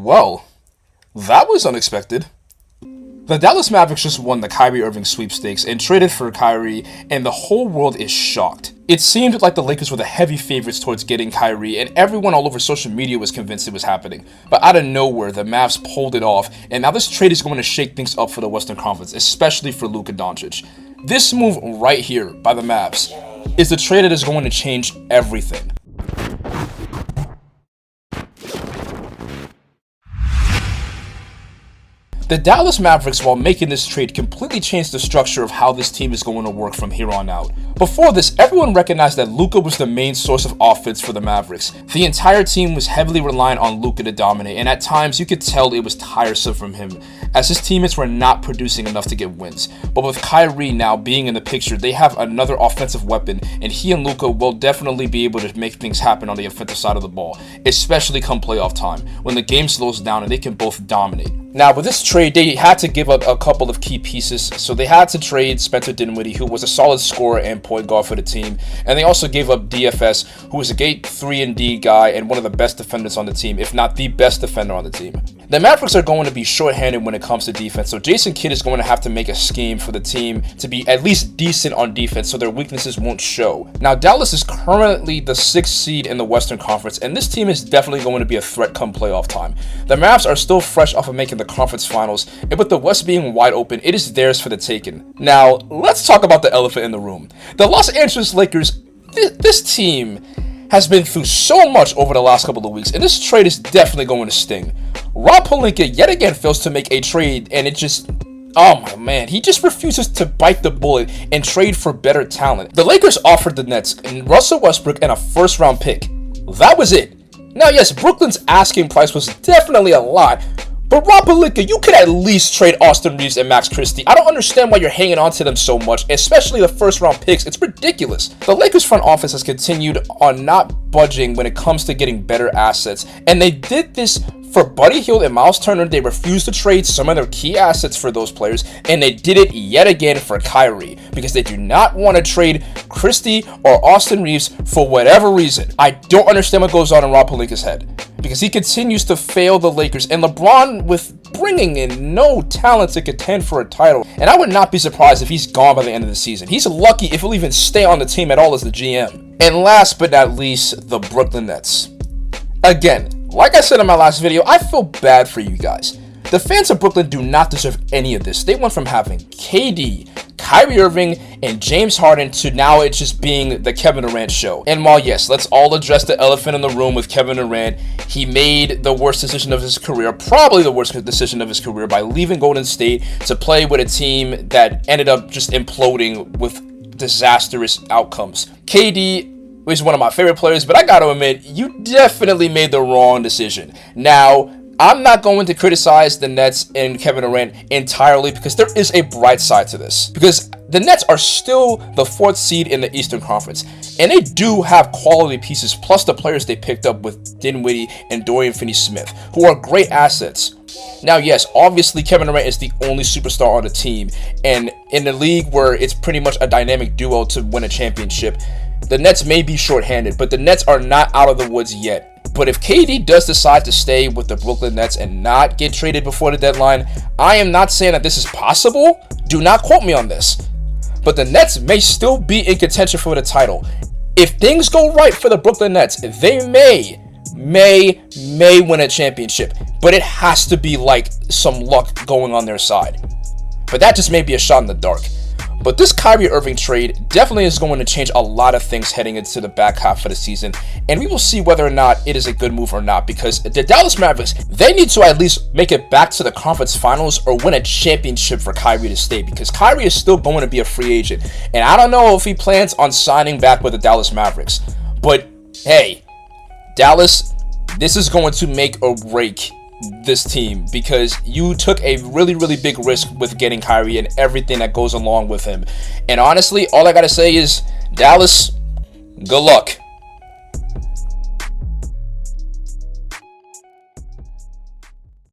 Well, that was unexpected. The Dallas Mavericks just won the Kyrie Irving sweepstakes and traded for Kyrie, and the whole world is shocked. It seemed like the Lakers were the heavy favorites towards getting Kyrie, and everyone all over social media was convinced it was happening. But out of nowhere, the Mavs pulled it off, and now this trade is going to shake things up for the Western Conference, especially for Luka Doncic. This move right here by the Mavs is the trade that is going to change everything. The Dallas Mavericks, while making this trade, completely changed the structure of how this team is going to work from here on out. Before this, everyone recognized that Luka was the main source of offense for the Mavericks. The entire team was heavily reliant on Luka to dominate, and at times you could tell it was tiresome from him, as his teammates were not producing enough to get wins. But with Kyrie now being in the picture, they have another offensive weapon, and he and Luka will definitely be able to make things happen on the offensive side of the ball, especially come playoff time, when the game slows down and they can both dominate. Now, with this trade, they had to give up a couple of key pieces, so they had to trade Spencer Dinwiddie, who was a solid scorer and point guard for the team, and they also gave up DFS, who was a great 3-and-D guy and one of the best defenders on the team, if not the best defender on the team. The Mavericks are going to be shorthanded when it comes to defense, so Jason Kidd is going to have to make a scheme for the team to be at least decent on defense so their weaknesses won't show. Now, Dallas is currently the 6th seed in the Western Conference, and this team is definitely going to be a threat come playoff time. The Mavs are still fresh off of making the conference finals, and with the West being wide open, it is theirs for the taking. Now, let's talk about the elephant in the room. The Los Angeles Lakers, this team has been through so much over the last couple of weeks, and this trade is definitely going to sting. Rob Pelinka yet again fails to make a trade, and it just... oh my man, he just refuses to bite the bullet and trade for better talent. The Lakers offered the Nets Russell Westbrook and a first-round pick. That was it. Now yes, Brooklyn's asking price was definitely a lot, but Rob Pelinka, you could at least trade Austin Reaves and Max Christie. I don't understand why you're hanging on to them so much, especially the first-round picks. It's ridiculous. The Lakers front office has continued on not budging when it comes to getting better assets, and they did this for Buddy Hield and Myles Turner. They refused to trade some of their key assets for those players, and they did it yet again for Kyrie because they do not want to trade Christie or Austin Reaves for whatever reason. I don't understand what goes on in Rob Pelinka's head because he continues to fail the Lakers, and LeBron with bringing in no talent to contend for a title. And I would not be surprised if he's gone by the end of the season. He's lucky if he'll even stay on the team at all as the GM. And last but not least, the Brooklyn Nets. Again, like I said in my last video, I feel bad for you guys. The fans of Brooklyn do not deserve any of this. They went from having KD, Kyrie Irving, and James Harden to now it just being the Kevin Durant show. And while yes, let's all address the elephant in the room with Kevin Durant, he made the worst decision of his career, probably the worst decision of his career, by leaving Golden State to play with a team that ended up just imploding with disastrous outcomes. KD is one of my favorite players, but I gotta admit, you definitely made the wrong decision. Now, I'm not going to criticize the Nets and Kevin Durant entirely because there is a bright side to this. Because the Nets are still the 4th seed in the Eastern Conference, and they do have quality pieces, plus the players they picked up with Dinwiddie and Dorian Finney-Smith, who are great assets. Now, yes, obviously Kevin Durant is the only superstar on the team, and in the league where it's pretty much a dynamic duo to win a championship, the Nets may be shorthanded, but the Nets are not out of the woods yet. But if KD does decide to stay with the Brooklyn Nets and not get traded before the deadline, I am not saying that this is possible. Do not quote me on this. But the Nets may still be in contention for the title. If things go right for the Brooklyn Nets, they may win a championship. But it has to be like some luck going on their side. But that just may be a shot in the dark. But this Kyrie Irving trade definitely is going to change a lot of things heading into the back half of the season. And we will see whether or not it is a good move or not. Because the Dallas Mavericks, they need to at least make it back to the conference finals or win a championship for Kyrie to stay. Because Kyrie is still going to be a free agent. And I don't know if he plans on signing back with the Dallas Mavericks. But hey, Dallas, this is going to make or break this team because you took a really big risk with getting Kyrie and everything that goes along with him. And honestly, all I gotta say is, Dallas, good luck.